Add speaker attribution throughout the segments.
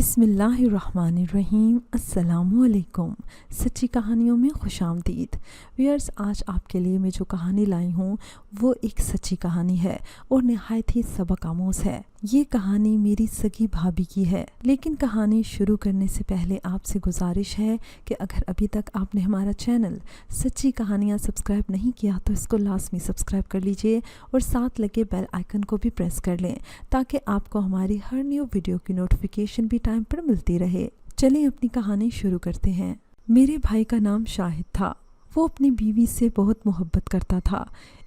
Speaker 1: बिस्मिल्लाहिर्रहमानिर्रहीम। अस्सलामुअलैकुम। सच्ची कहानियों में खुशामदीद। व्यूअर्स, आज आपके लिए मैं जो कहानी लाई हूँ वो एक सच्ची कहानी है और नहायत ही सबक आमोज है। ये कहानी मेरी सगी भाभी की है। लेकिन कहानी शुरू करने से पहले आपसे गुजारिश है कि अगर अभी तक आपने हमारा चैनल सच्ची कहानियाँ सब्सक्राइब नहीं किया तो इसको लाजमी सब्सक्राइब कर लीजिए और साथ लगे बेल आइकन को भी प्रेस कर लें ताकि आपको हमारी हर न्यू वीडियो की नोटिफिकेशन भी टाइम पर मिलती रहे। चलिए अपनी कहानी शुरू करते हैं। मेरे भाई का नाम शाहिद था। वो अपनी बीवी से बहुत मोहब्बत करता था।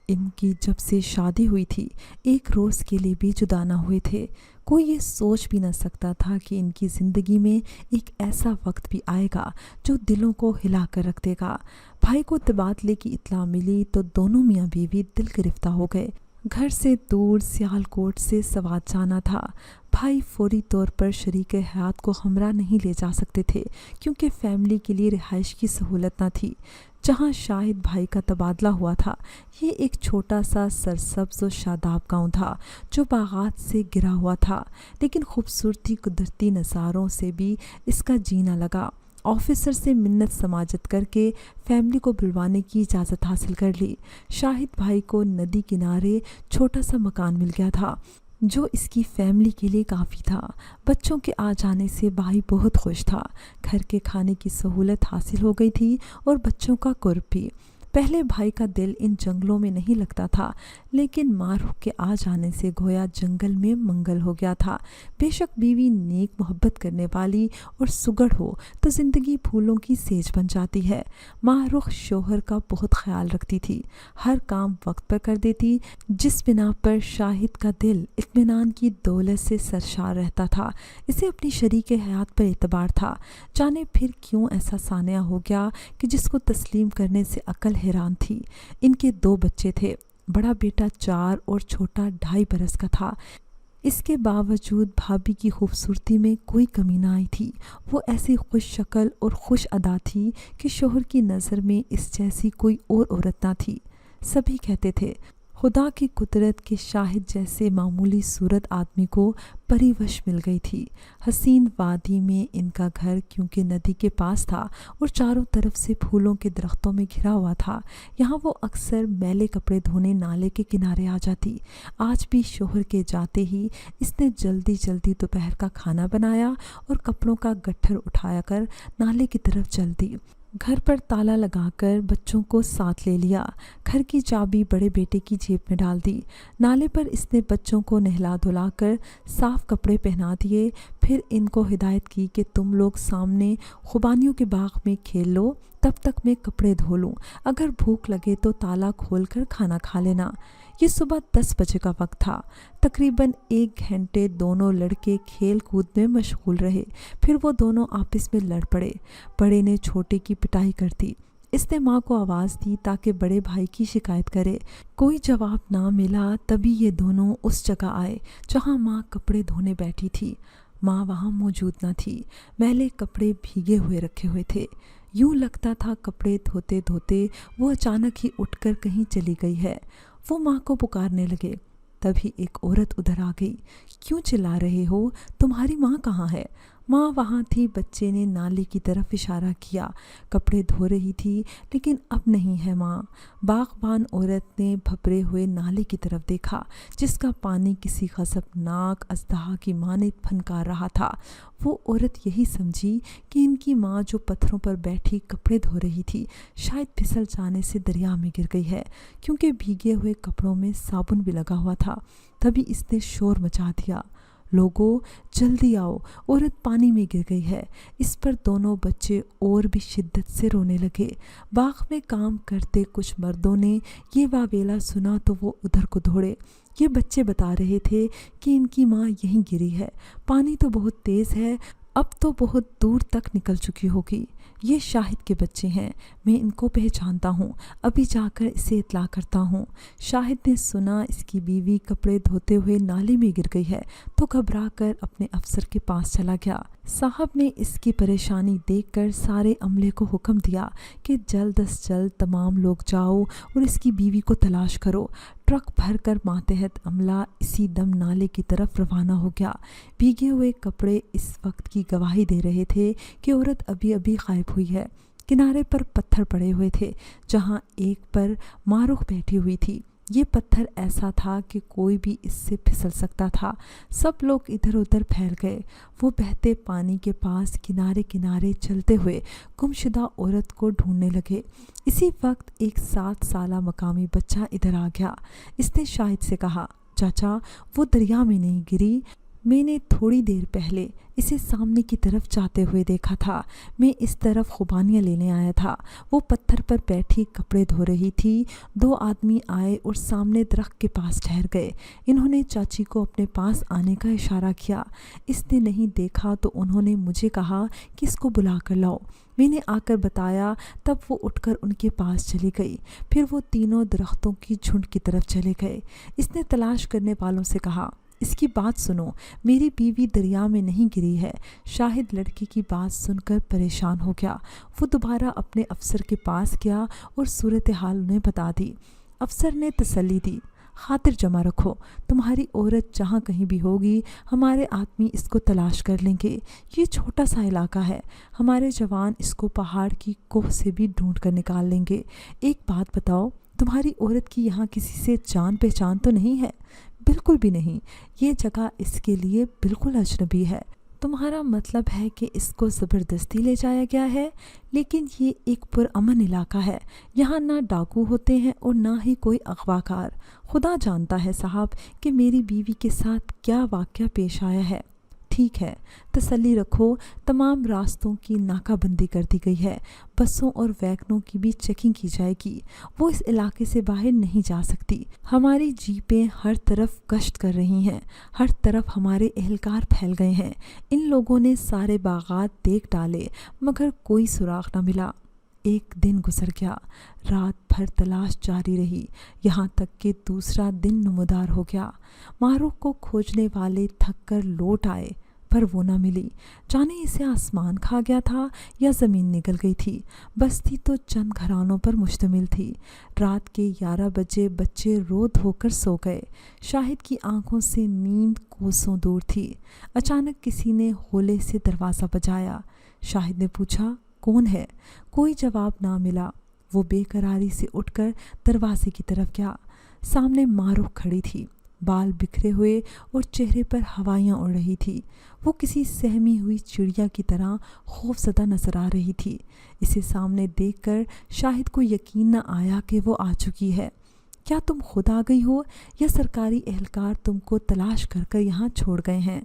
Speaker 1: इनकी जब से शादी हुई थी एक रोज़ के लिए भी जुदा ना हुए थे। कोई ये सोच भी ना सकता था कि इनकी ज़िंदगी में एक ऐसा वक्त भी आएगा जो दिलों को हिला कर रख देगा। भाई को तबादले की इत्तला मिली तो दोनों मियाँ बीवी दिल गिरफ्तार हो गए। घर से दूर सियालकोट से सवात जाना था। भाई फौरी तौर पर शरीक हयात को हमरा नहीं ले जा सकते थे क्योंकि फैमिली के लिए रिहाइश की सहूलत न थी। जहां शाहिद भाई का तबादला हुआ था ये एक छोटा सा सरसब्ज और शादाब गांव था जो बागात से घिरा हुआ था, लेकिन खूबसूरती कुदरती नज़ारों से भी इसका जीना लगा। ऑफिसर से मिन्नत समाजत करके फैमिली को बुलवाने की इजाज़त हासिल कर ली। शाहिद भाई को नदी किनारे छोटा सा मकान मिल गया था जो इसकी फैमिली के लिए काफ़ी था। बच्चों के आ जाने से भाई बहुत खुश था। घर के खाने की सहूलत हासिल हो गई थी और बच्चों का कुर्ब भी। पहले भाई का दिल इन जंगलों में नहीं लगता था, लेकिन मारूख के आ जाने से गोया जंगल में मंगल हो गया था। बेशक बीवी नेक मोहब्बत करने वाली और सुगड़ हो तो ज़िंदगी फूलों की सेज बन जाती है। मारूख शोहर का बहुत ख्याल रखती थी, हर काम वक्त पर कर देती, जिस बिना पर शाहिद का दिल इत्मीनान की दौलत से सरशार रहता था। इसे अपनी शरीक हयात पर एतबार था। जाने फिर क्यों ऐसा सानिया हो गया कि जिसको तस्लीम करने से अकल हैरान थी। इनके 2 बच्चे थे। बड़ा बेटा 4 और छोटा 2.5 बरस का था। इसके बावजूद भाभी की खूबसूरती में कोई कमी ना आई थी। वो ऐसी खुश शक्ल और खुश अदा थी कि शोहर की नज़र में इस जैसी कोई और औरत ना थी। सभी कहते थे खुदा की कुदरत के शाहिद जैसे मामूली सूरत आदमी को परिवश मिल गई थी। हसीन वादी में इनका घर क्योंकि नदी के पास था और चारों तरफ से फूलों के दरख्तों में घिरा हुआ था। यहाँ वो अक्सर मैले कपड़े धोने नाले के किनारे आ जाती। आज भी शोहर के जाते ही इसने जल्दी जल्दी दोपहर का खाना बनाया और कपड़ों का गट्ठर उठाया कर नाले की तरफ चल दी। घर पर ताला लगाकर बच्चों को साथ ले लिया। घर की चाबी बड़े बेटे की जेब में डाल दी। नाले पर इसने बच्चों को नहला धुलाकर साफ कपड़े पहना दिए। फिर इनको हिदायत की कि तुम लोग सामने खुबानियों के बाग में खेल लो, तब तक मैं कपड़े धो लूँ। अगर भूख लगे तो ताला खोलकर खाना खा लेना। ये सुबह 10 बजे का वक्त था। तकरीबन 1 घंटे दोनों लड़के खेल कूद में मशगूल रहे। फिर वो दोनों आपस में लड़ पड़े। बड़े ने छोटे की पिटाई कर दी। इसने माँ को आवाज़ दी ताकि बड़े भाई की शिकायत करे। कोई जवाब ना मिला तभी ये दोनों उस जगह आए जहाँ माँ कपड़े धोने बैठी थी। माँ वहाँ मौजूद न थी। मैले कपड़े भीगे हुए रखे हुए थे। यूँ लगता था कपड़े धोते धोते वो अचानक ही उठकर कहीं चली गई है। वो माँ को पुकारने लगे। तभी एक औरत उधर आ गई। क्यों चिल्ला रहे हो? तुम्हारी माँ कहाँ है? माँ वहाँ थी। बच्चे ने नाले की तरफ इशारा किया। कपड़े धो रही थी लेकिन अब नहीं है माँ। बागबान औरत ने भपरे हुए नाले की तरफ देखा जिसका पानी किसी खसबनाक अजदहा की माने फनकार रहा था। वो औरत यही समझी कि इनकी माँ जो पत्थरों पर बैठी कपड़े धो रही थी शायद फिसल जाने से दरिया में गिर गई है, क्योंकि भीगे हुए कपड़ों में साबुन भी लगा हुआ था। तभी इसने शोर मचा दिया, लोगों जल्दी आओ, औरत पानी में गिर गई है। इस पर दोनों बच्चे और भी शिद्दत से रोने लगे। बाग में काम करते कुछ मर्दों ने ये वावेला सुना तो वो उधर को दौड़े। ये बच्चे बता रहे थे कि इनकी माँ यहीं गिरी है। पानी तो बहुत तेज़ है, अब तो बहुत दूर तक निकल चुकी होगी। ये शाहिद के बच्चे हैं, मैं इनको पहचानता हूँ, अभी जाकर इसे इत्तला करता हूँ। शाहिद ने सुना इसकी बीवी कपड़े धोते हुए नाले में गिर गई है तो घबरा कर अपने अफसर के पास चला गया। साहब ने इसकी परेशानी देखकर सारे अमले को हुक्म दिया कि जल्द अज जल्द तमाम लोग जाओ और इसकी बीवी को तलाश करो। ट्रक भरकर मातहत अमला इसी दम नाले की तरफ रवाना हो गया। भीगे हुए कपड़े इस वक्त की गवाही दे रहे थे कि औरत अभी अभी गायब हुई है। किनारे पर पत्थर पड़े हुए थे जहाँ एक पर मारूख बैठी हुई थी। ये पत्थर ऐसा था कि कोई भी इससे फिसल सकता था। सब लोग इधर उधर फैल गए। वो बहते पानी के पास किनारे किनारे चलते हुए गुमशुदा औरत को ढूंढने लगे। इसी वक्त एक 7 साला मकामी बच्चा इधर आ गया। इसने शाहिद से कहा, चाचा वो दरिया में नहीं गिरी, मैंने थोड़ी देर पहले इसे सामने की तरफ जाते हुए देखा था। मैं इस तरफ खुबानियाँ लेने आया था। वो पत्थर पर बैठी कपड़े धो रही थी। 2 आदमी आए और सामने दरख्त के पास ठहर गए। इन्होंने चाची को अपने पास आने का इशारा किया। इसने नहीं देखा तो उन्होंने मुझे कहा कि इसको बुला कर लाओ। मैंने आकर बताया, तब वो उठकर उनके पास चली गई। फिर वो तीनों दरख्तों की झुंड की तरफ चले गए। इसने तलाश करने वालों से कहा, इसकी बात सुनो, मेरी बीवी दरिया में नहीं गिरी है। शाहिद लड़की की बात सुनकर परेशान हो गया। वो दोबारा अपने अफसर के पास गया और सूरत हाल उन्हें बता दी। अफसर ने तसल्ली दी, खातिर जमा रखो, तुम्हारी औरत जहाँ कहीं भी होगी हमारे आदमी इसको तलाश कर लेंगे। ये छोटा सा इलाका है, हमारे जवान इसको पहाड़ की कोह से भी ढूंढ कर निकाल लेंगे। एक बात बताओ, तुम्हारी औरत की यहाँ किसी से जान पहचान तो नहीं है? बिल्कुल भी नहीं, ये जगह इसके लिए बिल्कुल अजनबी है। तुम्हारा मतलब है कि इसको ज़बरदस्ती ले जाया गया है? लेकिन ये एक पुरअमन इलाका है, यहाँ ना डाकू होते हैं और ना ही कोई अगवाकार। खुदा जानता है साहब कि मेरी बीवी के साथ क्या वाक़या पेश आया है। ठीक है, तसल्ली रखो, तमाम रास्तों की नाकाबंदी कर दी गई है। बसों और वैगनों की भी चेकिंग की जाएगी। वो इस इलाके से बाहर नहीं जा सकती। हमारी जीपें हर तरफ गश्त कर रही हैं। हर तरफ हमारे एहलकार फैल गए हैं। इन लोगों ने सारे बागात देख डाले मगर कोई सुराग न मिला। एक दिन गुजर गया। रात भर तलाश जारी रही, यहाँ तक कि दूसरा दिन नमूदार हो गया। मारूख को खोजने वाले थक कर लौट आए पर वो न मिली। जाने इसे आसमान खा गया था या ज़मीन निगल गई थी। बस्ती तो चंद घरानों पर मुश्तमिल थी। रात के 11 बजे बच्चे रो धोकर सो गए। शाहिद की आंखों से नींद कोसों दूर थी। अचानक किसी ने होले से दरवाज़ा बजाया। शाहिद ने पूछा, कौन है? कोई जवाब ना मिला। वो बेकरारी से उठकर दरवाजे की तरफ गया। सामने मारूख खड़ी थी, बाल बिखरे हुए और चेहरे पर हवाइयाँ उड़ रही थी। वो किसी सहमी हुई चिड़िया की तरह खौफज़दा नजर आ रही थी। इसे सामने देखकर शाहिद को यकीन न आया कि वो आ चुकी है। क्या तुम खुद आ गई हो या सरकारी एहलकार तुमको तलाश कर कर यहाँ छोड़ गए हैं?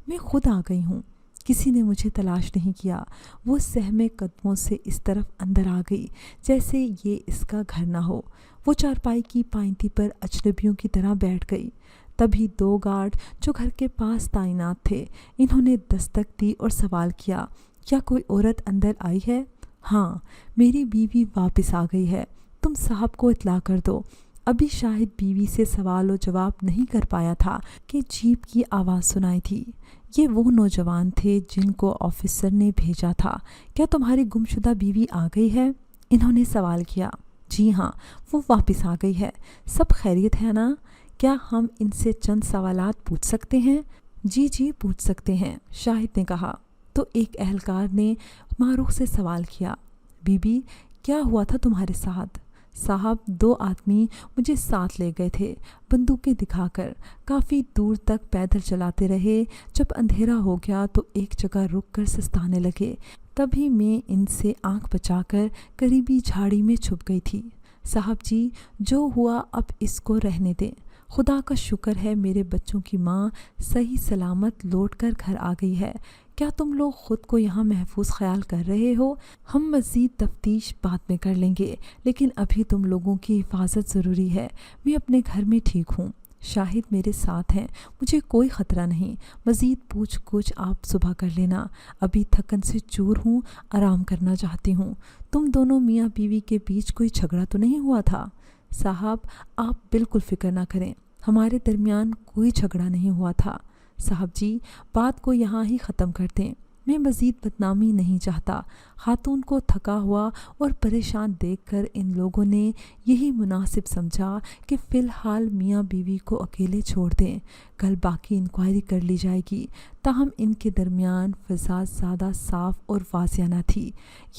Speaker 1: मैं खुद आ गई हूँ, किसी ने मुझे तलाश नहीं किया। वो सहमे कदमों से इस तरफ अंदर आ गई जैसे ये इसका घर ना हो। वो चारपाई की पायंती पर अजनबियों की तरह बैठ गई। तभी 2 गार्ड जो घर के पास तैनात थे, इन्होंने दस्तक दी और सवाल किया, क्या कोई औरत अंदर आई है? हाँ, मेरी बीवी वापस आ गई है, तुम साहब को इत्ला कर दो। अभी शाहिद बीवी से सवाल और जवाब नहीं कर पाया था कि जीप की आवाज़ सुनाई थी। ये वो नौजवान थे जिनको ऑफिसर ने भेजा था। क्या तुम्हारी गुमशुदा बीवी आ गई है? इन्होंने सवाल किया। जी हाँ, वो वापस आ गई है। सब खैरियत है ना? क्या हम इनसे चंद सवालात पूछ सकते हैं? जी जी पूछ सकते हैं, शाहिद ने कहा। तो एक एहलकार ने मारूख से सवाल किया, बीबी क्या हुआ था तुम्हारे साथ? साहब, 2 आदमी मुझे साथ ले गए थे, बंदूकें दिखाकर। काफ़ी दूर तक पैदल चलाते रहे। जब अंधेरा हो गया तो एक जगह रुक कर सस्ताने लगे। तभी मैं इनसे आंख बचाकर करीबी झाड़ी में छुप गई थी। साहब जी, जो हुआ अब इसको रहने दें। खुदा का शुक्र है मेरे बच्चों की माँ सही सलामत लौट कर घर आ गई है। क्या तुम लोग ख़ुद को यहाँ महफूज ख्याल कर रहे हो? हम मज़ीद तफ्तीश बाद में कर लेंगे, लेकिन अभी तुम लोगों की हिफाजत ज़रूरी है। मैं अपने घर में ठीक हूँ, शाहिद मेरे साथ हैं, मुझे कोई ख़तरा नहीं। मज़ीद पूछ कुछ आप सुबह कर लेना। अभी थकन से चूर हूँ, आराम करना चाहती हूँ। तुम दोनों मियाँ बीवी के बीच कोई झगड़ा तो नहीं हुआ था? साहब, आप बिल्कुल फ़िक्र ना करें, हमारे दरमियान कोई झगड़ा नहीं हुआ था। साहब जी, बात को यहाँ ही ख़त्म कर दें। میں مزید بدنامی نہیں چاہتا۔ خاتون کو تھکا ہوا اور پریشان دیکھ کر ان لوگوں نے یہی مناسب سمجھا کہ فی الحال میاں بیوی کو اکیلے چھوڑ دیں، کل باقی انکوائری کر لی جائے گی۔ تاہم ان کے درمیان فضا زیادہ صاف اور واضح نہ تھی۔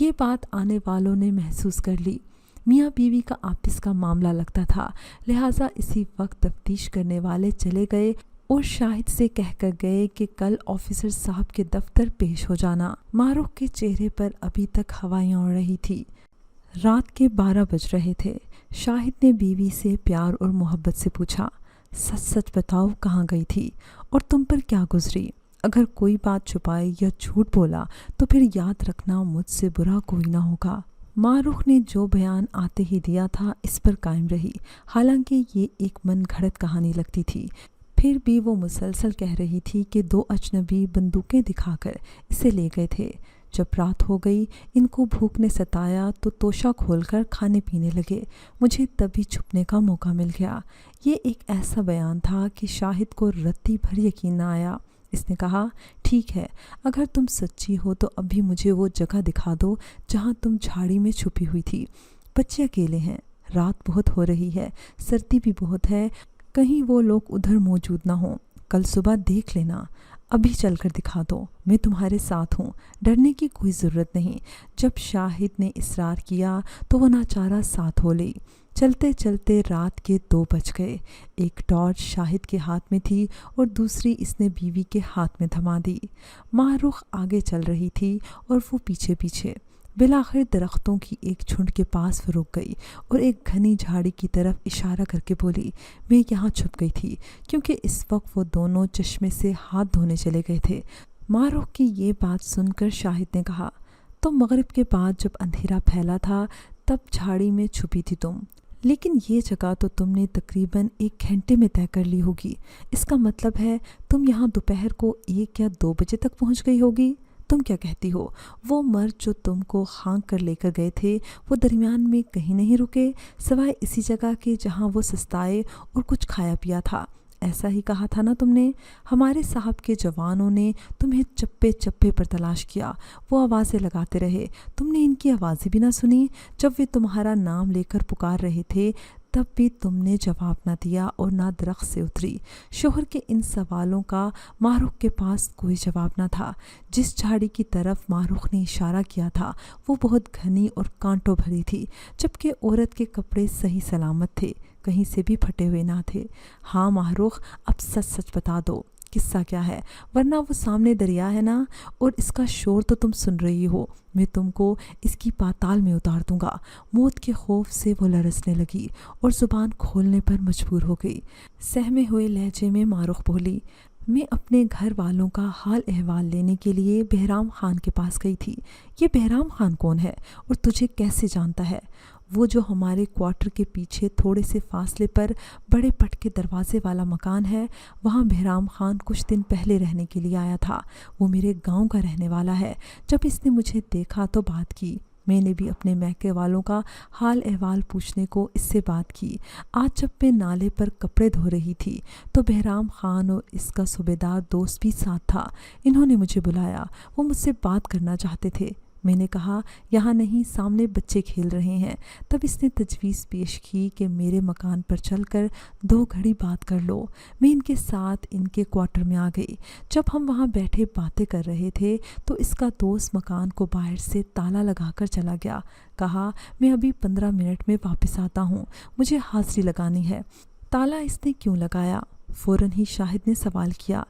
Speaker 1: یہ بات آنے والوں نے محسوس کر لی۔ میاں بیوی کا آپس کا معاملہ لگتا تھا، لہٰذا اسی وقت تفتیش کرنے والے چلے گئے اور شاہد سے کہہ کر گئے کہ کل آفیسر صاحب کے دفتر پیش ہو جانا۔ ماہ رخ کے چہرے پر ابھی تک ہوائیں اڑ رہی تھی۔ رات کے 12 بج رہے تھے۔ شاہد نے بیوی سے پیار اور محبت سے پوچھا، سچ سچ بتاؤ کہاں گئی تھی اور تم پر کیا گزری؟ اگر کوئی بات چھپائی یا جھوٹ بولا تو پھر یاد رکھنا مجھ سے برا کوئی نہ ہوگا۔ ماہ رخ نے جو بیان آتے ہی دیا تھا اس پر قائم رہی، حالانکہ یہ ایک من گھڑت کہانی لگتی تھی۔ پھر بھی وہ مسلسل کہہ رہی تھی کہ 2 اجنبی بندوقیں دکھا کر اسے لے گئے تھے۔ جب رات ہو گئی، ان کو بھوک نے ستایا تو توشہ کھول کر کھانے پینے لگے۔ مجھے تبھی چھپنے کا موقع مل گیا۔ یہ ایک ایسا بیان تھا کہ شاہد کو رتی بھر یقین نہ آیا۔ اس نے کہا، ٹھیک ہے، اگر تم سچی ہو تو ابھی مجھے وہ جگہ دکھا دو جہاں تم جھاڑی میں چھپی ہوئی تھی۔ بچے اکیلے ہیں، رات بہت ہو رہی ہے، سردی بھی بہت ہے، کہیں وہ لوگ ادھر موجود نہ ہوں۔ کل صبح دیکھ لینا، ابھی چل کر دکھا دو، میں تمہارے ساتھ ہوں، ڈرنے کی کوئی ضرورت نہیں۔ جب شاہد نے اصرار کیا تو وہ ناچارہ ساتھ ہو لی۔ چلتے چلتے رات کے 2 بج گئے۔ ایک ٹارچ شاہد کے ہاتھ میں تھی اور دوسری اس نے بیوی کے ہاتھ میں تھما دی۔ ماہ رخ آگے چل رہی تھی اور وہ پیچھے پیچھے۔ بالآخر درختوں کی ایک جھنڈ کے پاس وہ رک گئی اور ایک گھنی جھاڑی کی طرف اشارہ کر کے بولی، میں یہاں چھپ گئی تھی، کیونکہ اس وقت وہ دونوں چشمے سے ہاتھ دھونے چلے گئے تھے۔ ماہ رخ کی یہ بات سن کر شاہد نے کہا، تو مغرب کے بعد جب اندھیرا پھیلا تھا تب جھاڑی میں چھپی تھی تم، لیکن یہ جگہ تو تم نے تقریباً 1 گھنٹے میں طے کر لی ہوگی۔ اس کا مطلب ہے تم یہاں دوپہر کو 1 یا 2 بجے تک پہنچ گئی ہوگی۔ تم کیا کہتی ہو؟ وہ مرد جو تم کو ہانک کر لے کر گئے تھے وہ درمیان میں کہیں نہیں رکے سوائے اسی جگہ کے جہاں وہ سستائے اور کچھ کھایا پیا تھا؟ ایسا ہی کہا تھا نا تم نے؟ ہمارے صاحب کے جوانوں نے تمہیں چپے چپے پر تلاش کیا، وہ آوازیں لگاتے رہے، تم نے ان کی آوازیں بھی نہ سنی؟ جب وہ تمہارا نام لے کر پکار رہے تھے تب بھی تم نے جواب نہ دیا اور نہ درخت سے اتری۔ شوہر کے ان سوالوں کا ماہ رخ کے پاس کوئی جواب نہ تھا۔ جس جھاڑی کی طرف ماہ رخ نے اشارہ کیا تھا وہ بہت گھنی اور کانٹوں بھری تھی، جبکہ عورت کے کپڑے صحیح سلامت تھے، کہیں سے بھی پھٹے ہوئے نہ تھے۔ ہاں ماہ رخ، اب سچ سچ بتا دو، قصہ کیا ہے؟ ورنہ وہ سامنے دریا ہے نا، اور اس کا شور تو تم سن رہی ہو، میں تم کو اس کی پاتال میں اتار دوں گا۔ موت کے خوف سے وہ لرزنے لگی اور زبان کھولنے پر مجبور ہو گئی۔ سہمے ہوئے لہجے میں ماہ رخ بولی، میں اپنے گھر والوں کا حال احوال لینے کے لیے بہرام خان کے پاس گئی تھی۔ یہ بہرام خان کون ہے اور تجھے کیسے جانتا ہے؟ وہ جو ہمارے کوارٹر کے پیچھے تھوڑے سے فاصلے پر بڑے پٹ کے دروازے والا مکان ہے، وہاں بہرام خان کچھ دن پہلے رہنے کے لیے آیا تھا۔ وہ میرے گاؤں کا رہنے والا ہے۔ جب اس نے مجھے دیکھا تو بات کی۔ میں نے بھی اپنے میکے والوں کا حال احوال پوچھنے کو اس سے بات کی۔ آج جب میں نالے پر کپڑے دھو رہی تھی تو بہرام خان اور اس کا صوبیدار دوست بھی ساتھ تھا۔ انہوں نے مجھے بلایا، وہ مجھ سے بات کرنا چاہتے تھے۔ میں نے کہا یہاں نہیں، سامنے بچے کھیل رہے ہیں۔ تب اس نے تجویز پیش کی کہ میرے مکان پر چل کر 2 گھڑی بات کر لو۔ میں ان کے ساتھ ان کے کوارٹر میں آ گئی۔ جب ہم وہاں بیٹھے باتیں کر رہے تھے تو اس کا دوست مکان کو باہر سے تالا لگا کر چلا گیا۔ کہا میں ابھی 15 منٹ میں واپس آتا ہوں، مجھے حاضری لگانی ہے۔ تالا اس نے کیوں لگایا؟ فوراً ہی شاہد نے سوال کیا۔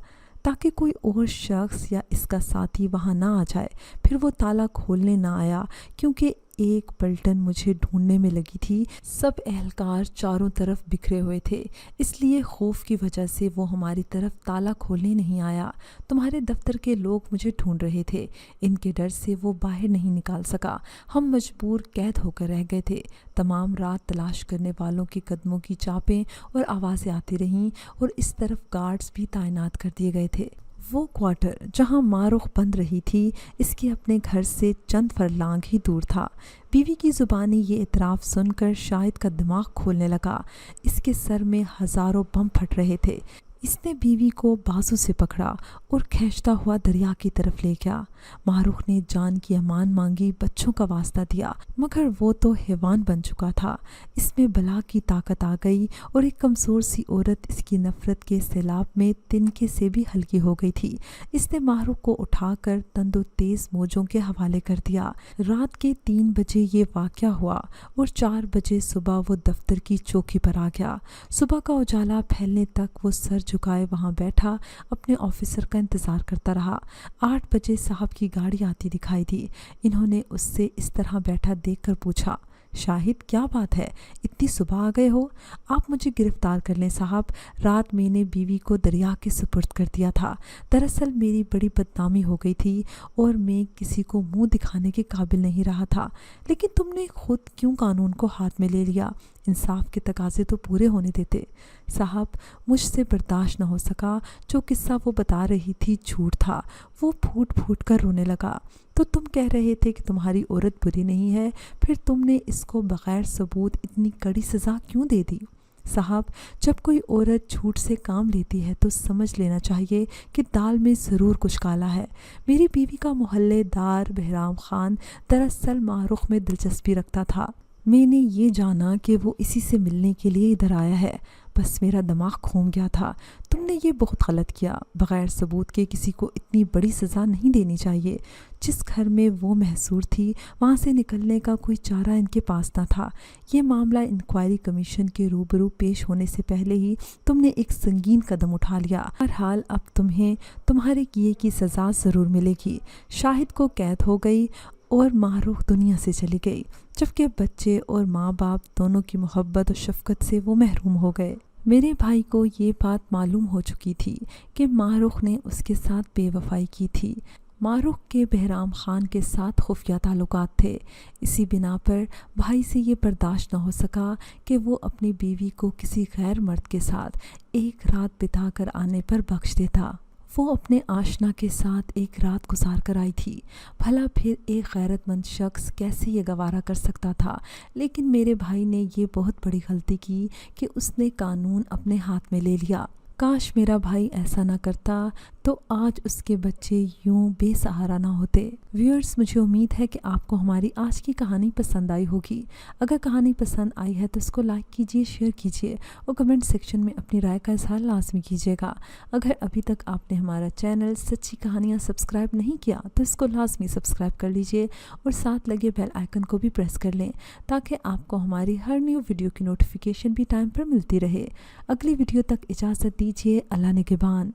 Speaker 1: تاکہ کوئی اور شخص یا اس کا ساتھی وہاں نہ آ جائے۔ پھر وہ تالا کھولنے نہ آیا کیونکہ ایک پلٹن مجھے ڈھونڈنے میں لگی تھی۔ سب اہلکار چاروں طرف بکھرے ہوئے تھے، اس لیے خوف کی وجہ سے وہ ہماری طرف تالا کھولنے نہیں آیا۔ تمہارے دفتر کے لوگ مجھے ڈھونڈ رہے تھے، ان کے ڈر سے وہ باہر نہیں نکال سکا۔ ہم مجبور قید ہو کر رہ گئے تھے۔ تمام رات تلاش کرنے والوں کے قدموں کی چاپیں اور آوازیں آتی رہیں اور اس طرف گارڈز بھی تعینات کر دیے گئے تھے۔ وہ کوارٹر جہاں ماہ رخ بند رہی تھی اس کے اپنے گھر سے چند فرلانگ ہی دور تھا۔ بیوی کی زبانی یہ اعتراف سن کر شاہد کا دماغ کھولنے لگا۔ اس کے سر میں ہزاروں بم پھٹ رہے تھے۔ اس نے بیوی کو بازو سے پکڑا اور کھینچتا ہوا دریا کی طرف لے گیا۔ ماہ رخ نے جان کی امان مانگی، بچوں کا واسطہ دیا، مگر وہ تو حیوان بن چکا تھا۔ اس میں بلا کی طاقت آ گئی اور ایک کمزور سی عورت اس کی نفرت کے سیلاب میں تنکے سے بھی ہلکی ہو گئی تھی۔ اس نے ماہ رخ کو اٹھا کر تند و تیز موجوں کے حوالے کر دیا۔ رات کے 3 بجے یہ واقعہ ہوا اور 4 بجے صبح وہ دفتر کی چوکی پر آ گیا۔ صبح کا اجالا پھیلنے تک وہ سر جھکائے وہاں بیٹھا اپنے آفیسر کا انتظار کرتا رہا۔ 8 بجے صاحب کی گاڑی آتی دکھائی دی۔ انہوں نے اس سے اس طرح بیٹھا دیکھ کر پوچھا، شاہد کیا بات ہے، اتنی صبح آ گئے ہو؟ آپ مجھے گرفتار کر لیں صاحب، رات میں نے بیوی کو دریا کے سپرد کر دیا تھا۔ دراصل میری بڑی بدنامی ہو گئی تھی اور میں کسی کو منہ دکھانے کے قابل نہیں رہا تھا، لیکن تم نے خود کیوں قانون کو ہاتھ میں لے لیا؟ انصاف کے تقاضے تو پورے ہونے دیتے۔ صاحب مجھ سے برداشت نہ ہو سکا، جو قصہ وہ بتا رہی تھی جھوٹ تھا۔ وہ پھوٹ پھوٹ کر رونے لگا۔ تو تم کہہ رہے تھے کہ تمہاری عورت بری نہیں ہے، پھر تم نے اس کو بغیر ثبوت اتنی کڑی سزا کیوں دے دی؟ صاحب جب کوئی عورت جھوٹ سے کام لیتی ہے تو سمجھ لینا چاہیے کہ دال میں ضرور کچھ کالا ہے۔ میری بیوی کا محلے دار بہرام خان دراصل ماہ رخ میں دلچسپی رکھتا تھا۔ میں نے یہ جانا کہ وہ اسی سے ملنے کے لیے ادھر آیا ہے، بس میرا دماغ کھوم گیا تھا۔ تم نے یہ بہت غلط کیا، بغیر ثبوت کے کسی کو اتنی بڑی سزا نہیں دینی چاہیے۔ جس گھر میں وہ محصور تھی وہاں سے نکلنے کا کوئی چارہ ان کے پاس نہ تھا۔ یہ معاملہ انکوائری کمیشن کے روبرو پیش ہونے سے پہلے ہی تم نے ایک سنگین قدم اٹھا لیا۔ بہرحال اب تمہیں تمہارے کیے کی سزا ضرور ملے گی۔ شاہد کو قید ہو گئی اور ماہ رخ دنیا سے چلی گئی، جبکہ بچے اور ماں باپ دونوں کی محبت اور شفقت سے وہ محروم ہو گئے۔ میرے بھائی کو یہ بات معلوم ہو چکی تھی کہ ماہ رخ نے اس کے ساتھ بے وفائی کی تھی۔ ماہ رخ کے بہرام خان کے ساتھ خفیہ تعلقات تھے، اسی بنا پر بھائی سے یہ برداشت نہ ہو سکا کہ وہ اپنی بیوی کو کسی غیر مرد کے ساتھ ایک رات بتا کر آنے پر بخش دیتا۔ وہ اپنے آشنا کے ساتھ ایک رات گزار کر آئی تھی، بھلا پھر ایک غیرت مند شخص کیسے یہ گوارا کر سکتا تھا؟ لیکن میرے بھائی نے یہ بہت بڑی غلطی کی کہ اس نے قانون اپنے ہاتھ میں لے لیا۔ کاش میرا بھائی ایسا نہ کرتا تو آج اس کے بچے یوں بے سہارا نہ ہوتے۔ ویورز، مجھے امید ہے کہ آپ کو ہماری آج کی کہانی پسند آئی ہوگی۔ اگر کہانی پسند آئی ہے تو اس کو لائک کیجیے، شیئر کیجیے اور کمنٹ سیکشن میں اپنی رائے کا اظہار لازمی کیجیے گا۔ اگر ابھی تک آپ نے ہمارا چینل سچی کہانیاں سبسکرائب نہیں کیا تو اس کو لازمی سبسکرائب کر لیجیے اور ساتھ لگے بیل آئیکن کو بھی پریس کر لیں تاکہ آپ کو ہماری ہر نیو ویڈیو کی نوٹیفیکیشن بھی ٹائم پر ملتی رہے۔ اگلی ویڈیو تک اجازت دیجیے، اللہ نگہبان۔